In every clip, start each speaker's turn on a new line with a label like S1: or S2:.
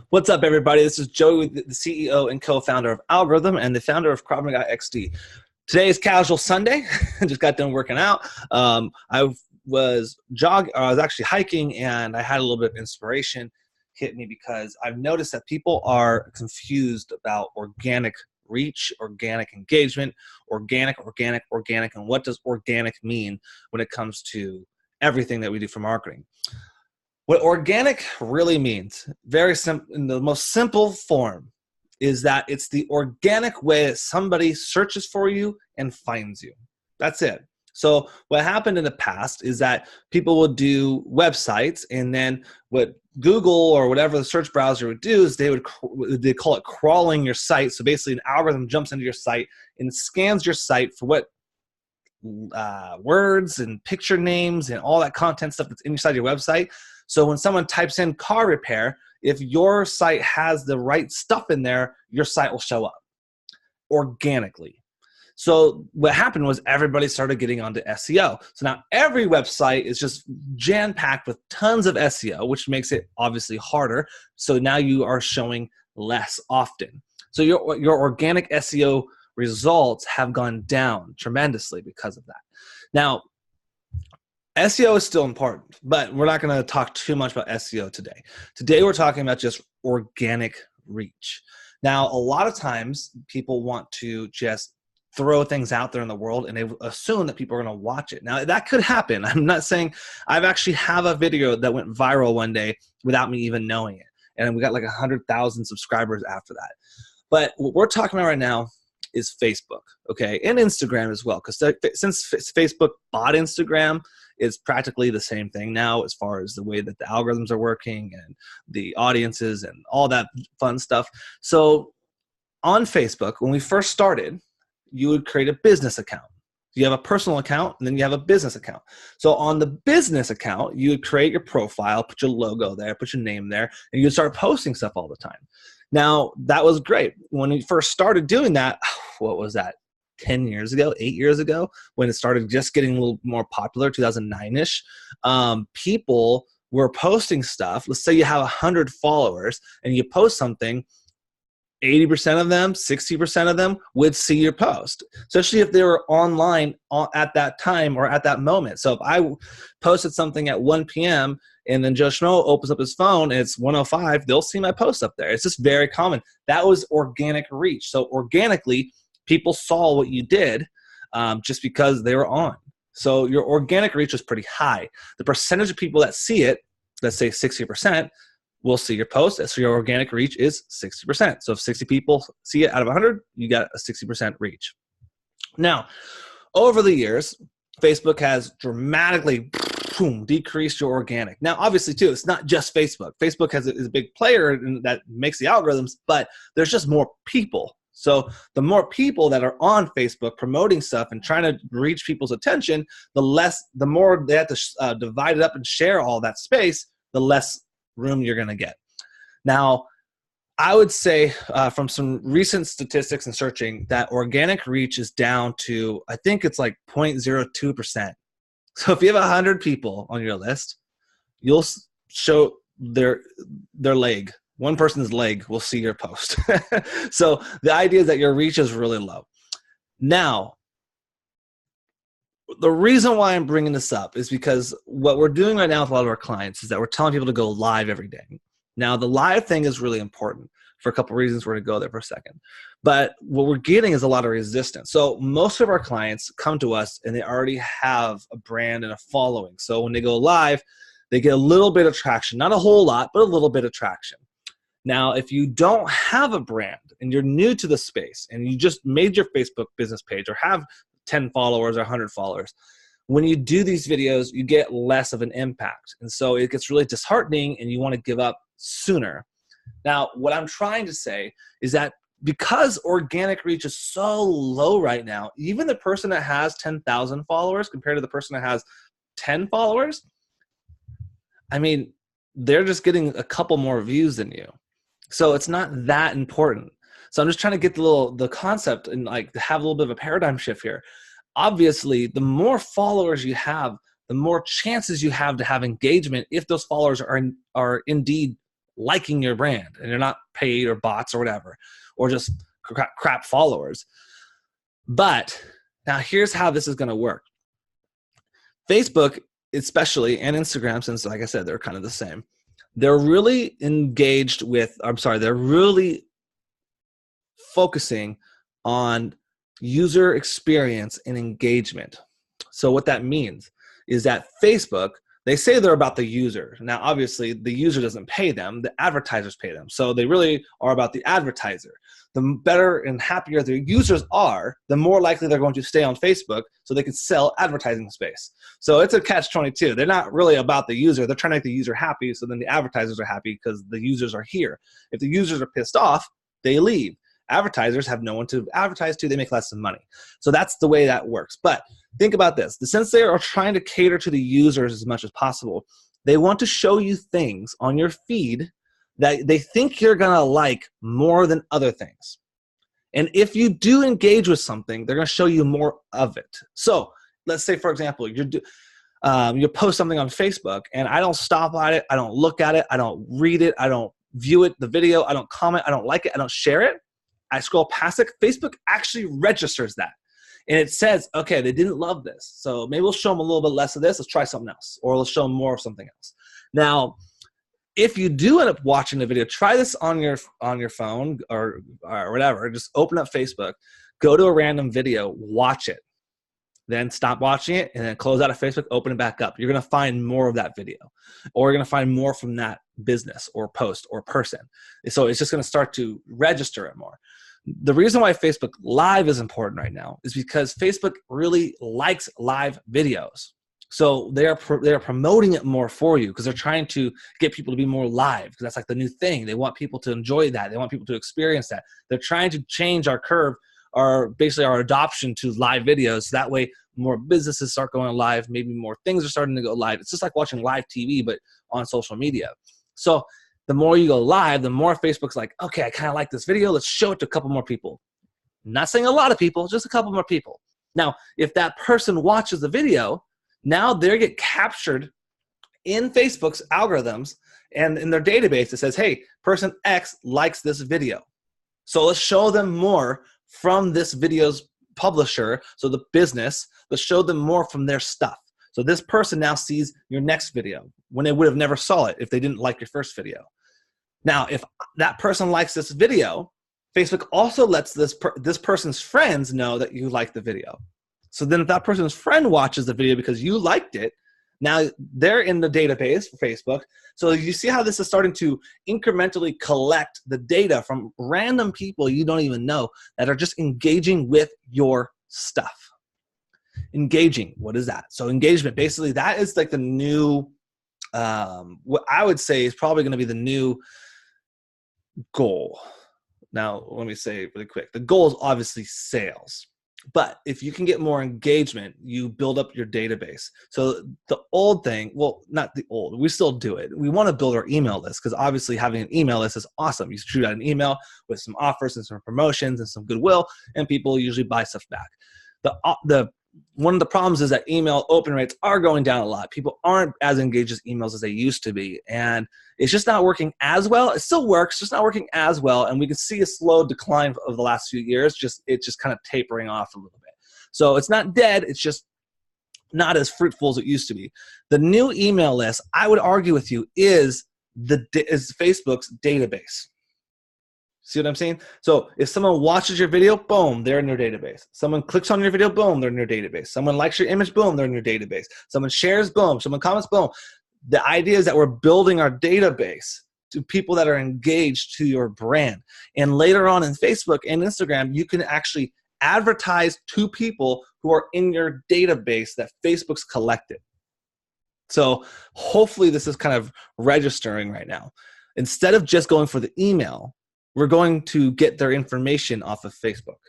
S1: What's up, everybody? This is Joey, the CEO and co-founder of Algorithm and the founder of Krav Maga XD. Today is Casual Sunday. I just got done working out. I was actually hiking, and I had a little bit of inspiration hit me because I've noticed that people are confused about organic reach, organic engagement, organic, and what does organic mean when it comes to everything that we do for marketing. What organic really means, very simple, in the most simple form, is that it's the organic way that somebody searches for you and finds you. That's it. So what happened in the past is that people would do websites, and then what Google or whatever the search browser would do is they call it crawling your site. So basically an algorithm jumps into your site and scans your site for what words and picture names and all that content stuff that's inside your website. So when someone types in car repair, if your site has the right stuff in there, your site will show up organically. So what happened was everybody started getting onto SEO. So now every website is just jam-packed with tons of SEO, which makes it obviously harder. So now you are showing less often. So your organic SEO results have gone down tremendously because of that. Now, SEO is still important, but we're not going to talk too much about SEO today. Today, we're talking about just organic reach. Now, a lot of times people want to just throw things out there in the world and they assume that people are going to watch it. Now, that could happen. I'm not saying I've actually have a video that went viral one day without me even knowing it. And we got like 100,000 subscribers after that. But what we're talking about right now is Facebook, okay, and Instagram as well. Because since Facebook bought Instagram, it's practically the same thing now as far as the way that the algorithms are working and the audiences and all that fun stuff. So on Facebook, when we first started, you would create a business account. You have a personal account, and then you have a business account. So on the business account, you would create your profile, put your logo there, put your name there, and you'd start posting stuff all the time. Now, that was great. When we first started doing that, what was that? 10 years ago, 8 years ago, when it started just getting a little more popular, 2009-ish, people were posting stuff. Let's say you have 100 followers and you post something, 80% of them, 60% of them would see your post, especially if they were online at that time or at that moment. So if I posted something at 1 p.m. and then Joe Schmo opens up his phone and it's 1:05, they'll see my post up there. It's just very common. That was organic reach. So organically, people saw what you did just because they were on. So your organic reach is pretty high. The percentage of people that see it, let's say 60%, will see your post. So your organic reach is 60%. So if 60 people see it out of 100, you got a 60% reach. Now, over the years, Facebook has dramatically decreased your organic. Now, obviously, too, it's not just Facebook. Facebook is a big player that makes the algorithms, but there's just more people. So the more people that are on Facebook promoting stuff and trying to reach people's attention, the more they have to divide it up and share all that space, the less room you're going to get. Now, I would say from some recent statistics and searching that organic reach is down to, I think it's like 0.02%. So if you have 100 people on your list, you'll show their leg. One person's leg will see your post. So the idea is that your reach is really low. Now, the reason why I'm bringing this up is because what we're doing right now with a lot of our clients is that we're telling people to go live every day. Now, the live thing is really important for a couple of reasons. We're going to go there for a second. But what we're getting is a lot of resistance. So most of our clients come to us and they already have a brand and a following. So when they go live, they get a little bit of traction. Not a whole lot, but a little bit of traction. Now, if you don't have a brand and you're new to the space and you just made your Facebook business page or have 10 followers or 100 followers, when you do these videos, you get less of an impact. And so it gets really disheartening and you want to give up sooner. Now, what I'm trying to say is that because organic reach is so low right now, even the person that has 10,000 followers compared to the person that has 10 followers, I mean, they're just getting a couple more views than you. So it's not that important. So I'm just trying to get the concept and like have a little bit of a paradigm shift here. Obviously, the more followers you have, the more chances you have to have engagement if those followers are indeed liking your brand, and they're not paid or bots or whatever, or just crap followers. But now here's how this is going to work. Facebook, especially, and Instagram, since like I said, they're kind of the same. They're really they're really focusing on user experience and engagement. So what that means is that Facebook, they say they're about the user. Now, obviously, the user doesn't pay them. The advertisers pay them. So they really are about the advertiser. The better and happier their users are, the more likely they're going to stay on Facebook so they can sell advertising space. So it's a catch-22. They're not really about the user. They're trying to make the user happy, so then the advertisers are happy because the users are here. If the users are pissed off, they leave. Advertisers have no one to advertise to. They make less money. So that's the way that works. But think about this. Since they are trying to cater to the users as much as possible, they want to show you things on your feed that they think you're going to like more than other things. And if you do engage with something, they're going to show you more of it. So let's say, for example, you post something on Facebook, and I don't stop at it. I don't look at it. I don't read it. I don't view it, the video. I don't comment. I don't like it. I don't share it. I scroll past it. Facebook actually registers that. And it says, okay, they didn't love this. So maybe we'll show them a little bit less of this. Let's try something else. Or let's show them more of something else. Now, if you do end up watching the video, try this on your phone or whatever. Just open up Facebook, go to a random video, watch it. Then stop watching it, and then close out of Facebook, open it back up. You're going to find more of that video, or you're going to find more from that business or post or person. So it's just going to start to register it more. The reason why Facebook Live is important right now is because Facebook really likes live videos. So they are promoting it more for you because they're trying to get people to be more live, because that's like the new thing. They want people to enjoy that. They want people to experience that. They're trying to change our curve, basically our adoption to live videos. So that way more businesses start going live. Maybe more things are starting to go live. It's just like watching live TV, but on social media. So the more you go live, the more Facebook's like, okay, I kind of like this video. Let's show it to a couple more people. I'm not saying a lot of people, just a couple more people. Now, if that person watches the video, now they get captured in Facebook's algorithms and in their database. It says, hey, person X likes this video. So let's show them more from this video's publisher. So the business, let's show them more from their stuff. So this person now sees your next video when they would have never saw it if they didn't like your first video. Now, if that person likes this video, Facebook also lets this person's friends know that you like the video. So then if that person's friend watches the video because you liked it, now they're in the database for Facebook. So you see how this is starting to incrementally collect the data from random people you don't even know that are just engaging with your stuff. Engaging, what is that? So engagement, basically that is like the new, what I would say is probably going to be the new goal. Now, let me say really quick. The goal is obviously sales. But if you can get more engagement, you build up your database. So the old thing, well, not the old, we still do it. We want to build our email list because obviously having an email list is awesome. You shoot out an email with some offers and some promotions and some goodwill, and people usually buy stuff back. One of the problems is that email open rates are going down a lot. People aren't as engaged as emails as they used to be. And it's just not working as well. It still works, just not working as well. And we can see a slow decline over the last few years. It's just kind of tapering off a little bit. So it's not dead. It's just not as fruitful as it used to be. The new email list, I would argue with you, is Facebook's database. See what I'm saying? So if someone watches your video, boom, they're in your database. Someone clicks on your video, boom, they're in your database. Someone likes your image, boom, they're in your database. Someone shares, boom. Someone comments, boom. The idea is that we're building our database to people that are engaged to your brand. And later on in Facebook and Instagram, you can actually advertise to people who are in your database that Facebook's collected. So hopefully this is kind of registering right now. Instead of just going for the email, we're going to get their information off of Facebook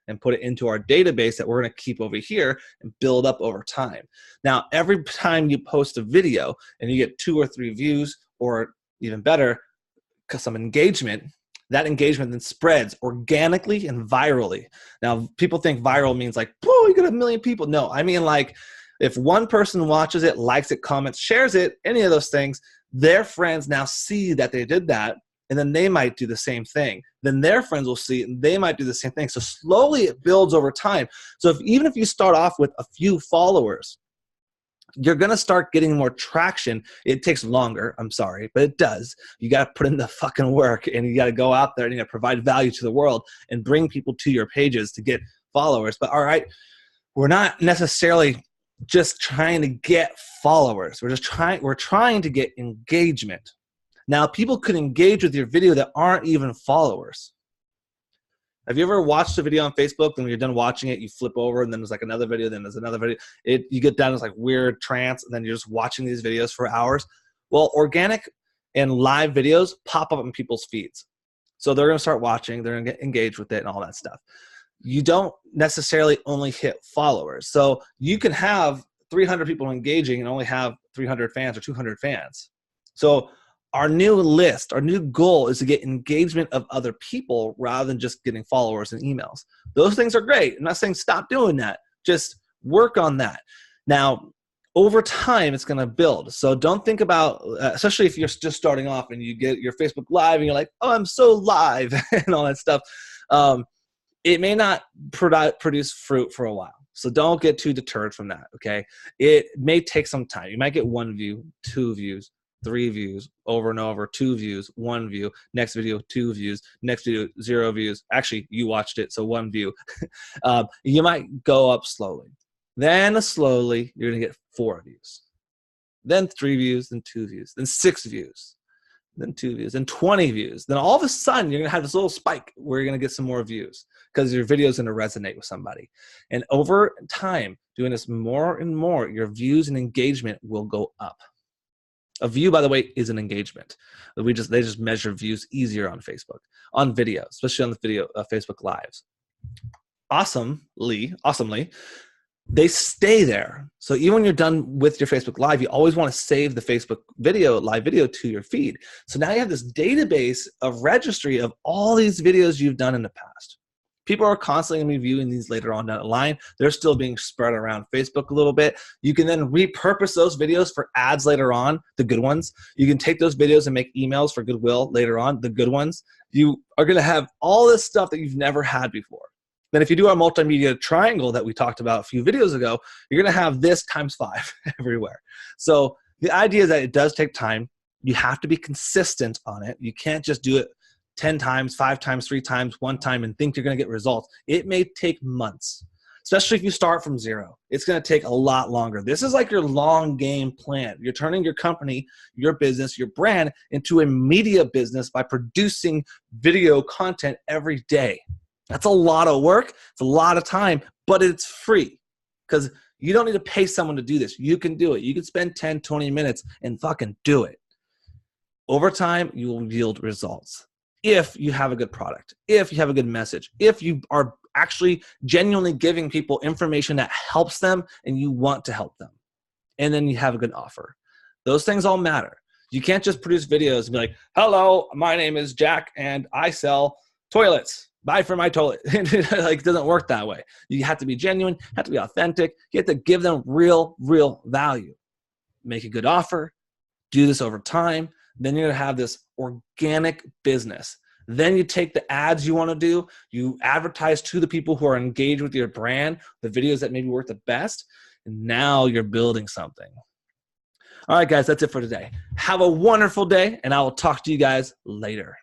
S1: and put it into our database that we're going to keep over here and build up over time. Now, every time you post a video and you get 2 or 3 views, or even better, some engagement, that engagement then spreads organically and virally. Now, people think viral means like, whoa, you got 1 million people. No, I mean like If one person watches it, likes it, comments, shares it, any of those things, their friends now see that they did that, and then they might do the same thing. Then their friends will see it, and they might do the same thing. So slowly it builds over time. So even if you start off with a few followers, you're going to start getting more traction. It takes longer, I'm sorry, but it does. You got to put in the fucking work, and you got to go out there and you got to provide value to the world and bring people to your pages to get followers. But all right, we're not necessarily just trying to get followers. We're trying to get engagement. Now, people could engage with your video that aren't even followers. Have you ever watched a video on Facebook, and when you're done watching it, you flip over, and then there's like another video, then there's another video. You get down to like weird trance, and then you're just watching these videos for hours. Well, organic and live videos pop up in people's feeds. So they're going to start watching, they're going to get engaged with it and all that stuff. You don't necessarily only hit followers. So you can have 300 people engaging and only have 300 fans or 200 fans. So our new list, our new goal is to get engagement of other people rather than just getting followers and emails. Those things are great. I'm not saying stop doing that. Just work on that. Now, over time, it's going to build. So don't think about, especially if you're just starting off and you get your Facebook Live and you're like, oh, I'm so live and all that stuff. It may not produce fruit for a while. So don't get too deterred from that, okay? It may take some time. You might get 1 view, 2 views, 3 views, over and over, 2 views, 1 view, next video, 2 views, next video, 0 views. Actually, you watched it, so 1 view. You might go up slowly. Then slowly, you're gonna get 4 views. Then 3 views, then 2 views, then 6 views, then 2 views, then 20 views. Then all of a sudden, you're gonna have this little spike where you're gonna get some more views because your video is gonna resonate with somebody. And over time, doing this more and more, your views and engagement will go up. A view, by the way, is an engagement. They just measure views easier on Facebook, on video, especially on the video Facebook Lives. Awesomely, they stay there. So even when you're done with your Facebook Live, you always want to save the Facebook live video to your feed. So now you have this database of registry of all these videos you've done in the past. People are constantly going to be viewing these later on down the line. They're still being spread around Facebook a little bit. You can then repurpose those videos for ads later on, the good ones. You can take those videos and make emails for Goodwill later on, the good ones. You are going to have all this stuff that you've never had before. Then if you do our multimedia triangle that we talked about a few videos ago, you're going to have this times 5 everywhere. So the idea is that it does take time. You have to be consistent on it. You can't just do it 10 times, 5 times, 3 times, 1 time and think you're going to get results. It may take months, especially if you start from 0. It's going to take a lot longer. This is like your long game plan. You're turning your company, your business, your brand into a media business by producing video content every day. That's a lot of work. It's a lot of time, but it's free because you don't need to pay someone to do this. You can do it. You can spend 10, 20 minutes and fucking do it. Over time, you will yield results. If you have a good product, if you have a good message, if you are actually genuinely giving people information that helps them and you want to help them, and then you have a good offer. Those things all matter. You can't just produce videos and be like, hello, my name is Jack and I sell toilets. Buy for my toilet. Like, it doesn't work that way. You have to be genuine, have to be authentic. You have to give them real value. Make a good offer. Do this over time. Then you're going to have this organic business. Then you take the ads you want to do. You advertise to the people who are engaged with your brand, the videos that maybe work the best. And now you're building something. All right, guys, that's it for today. Have a wonderful day, and I will talk to you guys later.